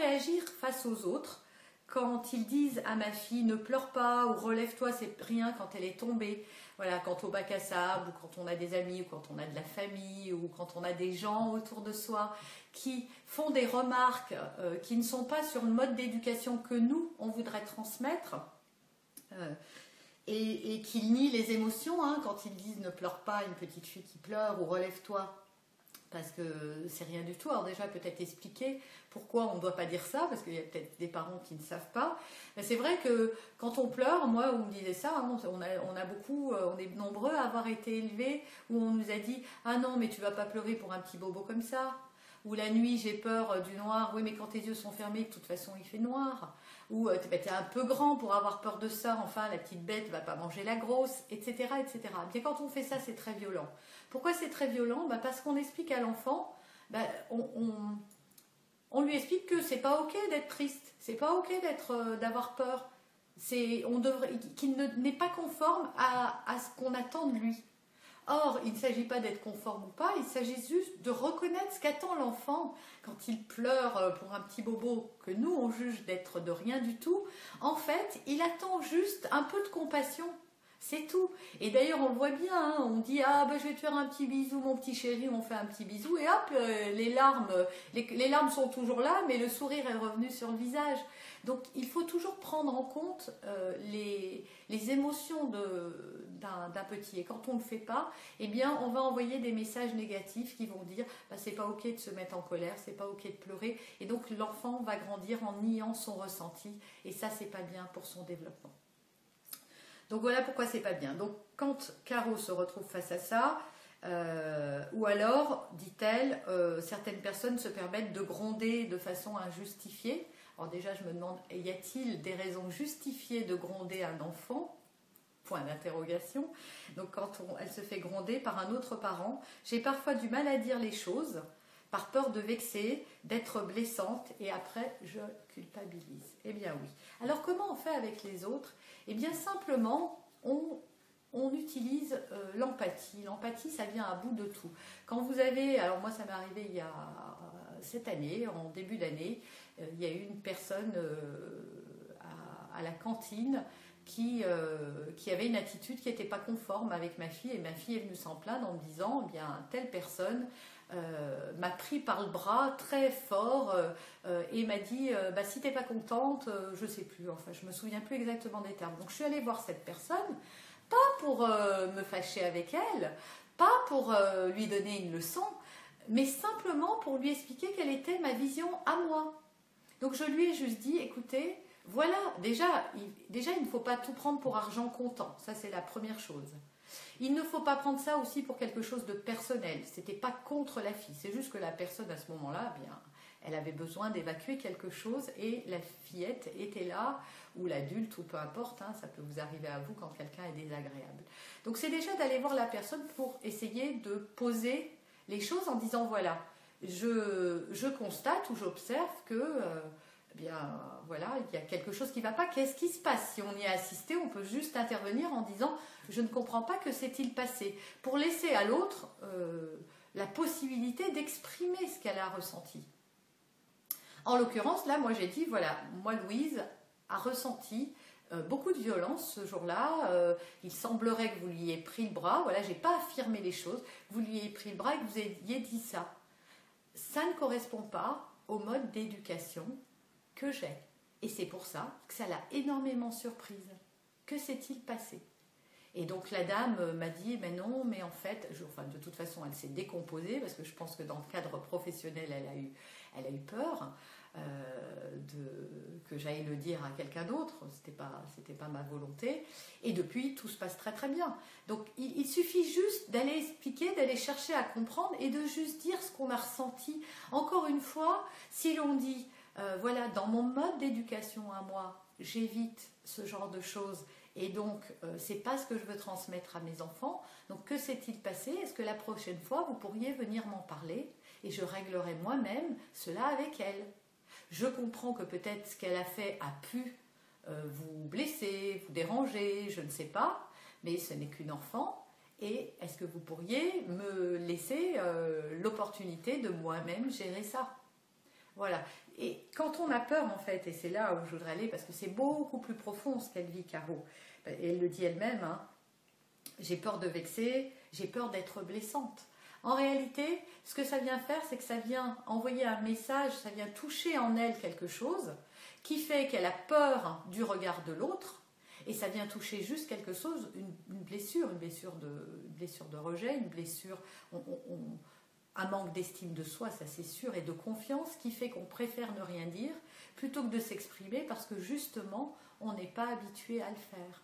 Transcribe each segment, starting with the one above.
réagir face aux autres quand ils disent à ma fille ne pleure pas ou relève-toi, c'est rien quand elle est tombée. Voilà, quand au bac à sable ou quand on a des amis ou quand on a de la famille ou quand on a des gens autour de soi qui font des remarques qui ne sont pas sur le mode d'éducation que nous, on voudrait transmettre et qui nient les émotions hein, quand ils disent ne pleure pas, une petite fille qui pleure ou relève-toi. Parce que c'est rien du tout. Alors déjà, peut-être expliquer pourquoi on ne doit pas dire ça, parce qu'il y a peut-être des parents qui ne savent pas. Mais c'est vrai que quand on pleure, moi, on me disait ça, hein, on est nombreux à avoir été élevés, où on nous a dit « Ah non, mais tu vas pas pleurer pour un petit bobo comme ça ». Ou la nuit, j'ai peur du noir. Oui, mais quand tes yeux sont fermés, de toute façon, il fait noir. Ou t'es un peu grand pour avoir peur de ça. Enfin, la petite bête va pas manger la grosse, etc., etc. Bien, quand on fait ça, c'est très violent. Pourquoi c'est très violent? Parce qu'on explique à l'enfant, on lui explique que c'est pas ok d'être triste, c'est pas ok d'avoir peur. Qu'il n'est pas conforme à ce qu'on attend de lui. Or, il ne s'agit pas d'être conforme ou pas, il s'agit juste de reconnaître ce qu'attend l'enfant quand il pleure pour un petit bobo que nous, on juge d'être de rien du tout. En fait, il attend juste un peu de compassion. C'est tout. Et d'ailleurs, on le voit bien, hein, on dit « Ah, je vais te faire un petit bisou, mon petit chéri », on fait un petit bisou, et hop, les larmes sont toujours là, mais le sourire est revenu sur le visage. Donc, il faut toujours prendre en compte les émotions d'un petit. Et quand on ne le fait pas, eh bien, on va envoyer des messages négatifs qui vont dire « C'est pas ok de se mettre en colère, c'est pas ok de pleurer ». Et donc, l'enfant va grandir en niant son ressenti, et ça, c'est pas bien pour son développement. Donc voilà pourquoi c'est pas bien. Donc quand Caro se retrouve face à ça, ou alors, dit-elle, certaines personnes se permettent de gronder de façon injustifiée. Alors déjà, je me demande, y a-t-il des raisons justifiées de gronder un enfant? Point d'interrogation. Donc quand elle se fait gronder par un autre parent, j'ai parfois du mal à dire les choses, par peur de vexer, d'être blessante, et après je culpabilise. Eh bien oui. Alors comment on fait avec les autres? Eh bien simplement, on utilise l'empathie. L'empathie, ça vient à bout de tout. Quand vous avez, alors moi ça m'est arrivé il y a cette année, en début d'année, il y a eu une personne à la cantine qui avait une attitude qui n'était pas conforme avec ma fille, et ma fille est venue s'en plaindre en me disant, eh bien, telle personne m'a pris par le bras très fort et m'a dit si t'es pas contente, je sais plus, enfin je me souviens plus exactement des termes. Donc je suis allée voir cette personne, pas pour me fâcher avec elle, pas pour lui donner une leçon, mais simplement pour lui expliquer quelle était ma vision à moi. Donc je lui ai juste dit, écoutez, voilà, déjà il ne faut pas tout prendre pour argent comptant, ça c'est la première chose. Il ne faut pas prendre ça aussi pour quelque chose de personnel. C'était pas contre la fille, c'est juste que la personne à ce moment-là, bien, elle avait besoin d'évacuer quelque chose et la fillette était là, ou l'adulte, ou peu importe, hein, ça peut vous arriver à vous quand quelqu'un est désagréable. Donc c'est déjà d'aller voir la personne pour essayer de poser les choses en disant voilà, je constate ou j'observe que bien voilà, il y a quelque chose qui ne va pas. Qu'est-ce qui se passe? Si on y a assisté, on peut juste intervenir en disant je ne comprends pas, que s'est-il passé, pour laisser à l'autre la possibilité d'exprimer ce qu'elle a ressenti. En l'occurrence, là, moi j'ai dit voilà, moi Louise a ressenti beaucoup de violence ce jour-là. Il semblerait que vous lui ayez pris le bras. Voilà, j'ai pas affirmé les choses. Vous lui ayez pris le bras et que vous ayez dit ça. Ça ne correspond pas au mode d'éducation que j'ai. Et c'est pour ça que ça l'a énormément surprise. Que s'est-il passé? Et donc la dame m'a dit, mais non, mais en fait, de toute façon, elle s'est décomposée, parce que je pense que dans le cadre professionnel, elle a eu peur que j'aille le dire à quelqu'un d'autre. C'était pas ma volonté. Et depuis, tout se passe très très bien. Donc il suffit juste d'aller expliquer, d'aller chercher à comprendre et de juste dire ce qu'on a ressenti. Encore une fois, si l'on dit, voilà, dans mon mode d'éducation à moi, j'évite ce genre de choses. Et donc, c'est pas ce que je veux transmettre à mes enfants. Donc, que s'est-il passé? Est-ce que la prochaine fois, vous pourriez venir m'en parler et je réglerai moi-même cela avec elle? Je comprends que peut-être ce qu'elle a fait a pu vous blesser, vous déranger, je ne sais pas, mais ce n'est qu'une enfant. Et est-ce que vous pourriez me laisser l'opportunité de moi-même gérer ça? Voilà. Et quand on a peur, en fait, et c'est là où je voudrais aller, parce que c'est beaucoup plus profond ce qu'elle vit, Caro. Et elle le dit elle-même, hein, j'ai peur de vexer, j'ai peur d'être blessante. En réalité, ce que ça vient faire, c'est que ça vient envoyer un message, ça vient toucher en elle quelque chose qui fait qu'elle a peur du regard de l'autre, et ça vient toucher juste quelque chose, une blessure de rejet, une blessure, un manque d'estime de soi, ça c'est sûr, et de confiance qui fait qu'on préfère ne rien dire plutôt que de s'exprimer parce que justement, on n'est pas habitué à le faire.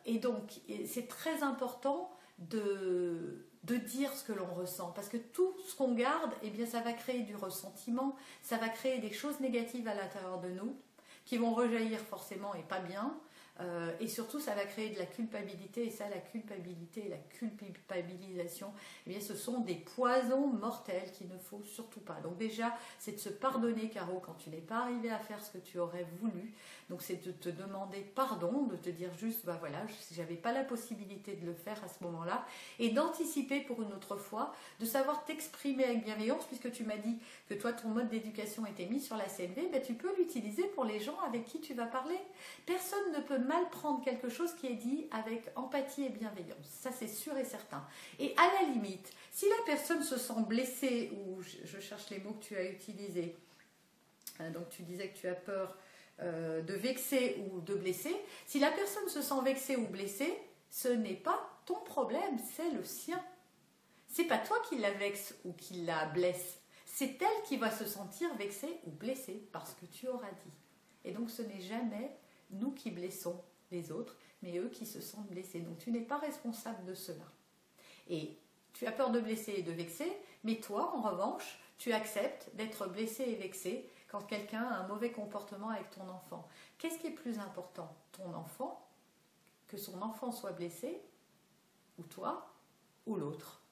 Et donc, c'est très important de dire ce que l'on ressent, parce que tout ce qu'on garde, eh bien, ça va créer du ressentiment, ça va créer des choses négatives à l'intérieur de nous, qui vont rejaillir forcément et pas bien, et surtout ça va créer de la culpabilité, et ça, la culpabilité et la culpabilisation, eh bien, ce sont des poisons mortels qu'il ne faut surtout pas. Donc déjà, c'est de se pardonner, Caro, quand tu n'es pas arrivé à faire ce que tu aurais voulu. Donc c'est de te demander pardon, de te dire juste, bah voilà, j'avais pas la possibilité de le faire à ce moment-là, et d'anticiper pour une autre fois, de savoir t'exprimer avec bienveillance, puisque tu m'as dit que toi, ton mode d'éducation était mis sur la CNV, ben, tu peux l'utiliser pour les gens avec qui tu vas parler. Personne ne peut mal prendre quelque chose qui est dit avec empathie et bienveillance, ça c'est sûr et certain. Et à la limite, si la personne se sent blessée, ou je cherche les mots que tu as utilisés, donc tu disais que tu as peur de vexer ou de blesser, si la personne se sent vexée ou blessée, ce n'est pas ton problème, c'est le sien. C'est pas toi qui la vexe ou qui la blesse, c'est elle qui va se sentir vexée ou blessée parce que tu auras dit. Et donc ce n'est jamais nous qui blessons les autres, mais eux qui se sentent blessés. Donc tu n'es pas responsable de cela. Et tu as peur de blesser et de vexer, mais toi, en revanche, tu acceptes d'être blessé et vexé quand quelqu'un a un mauvais comportement avec ton enfant. Qu'est-ce qui est plus important? Ton enfant, que son enfant soit blessé, ou toi, ou l'autre?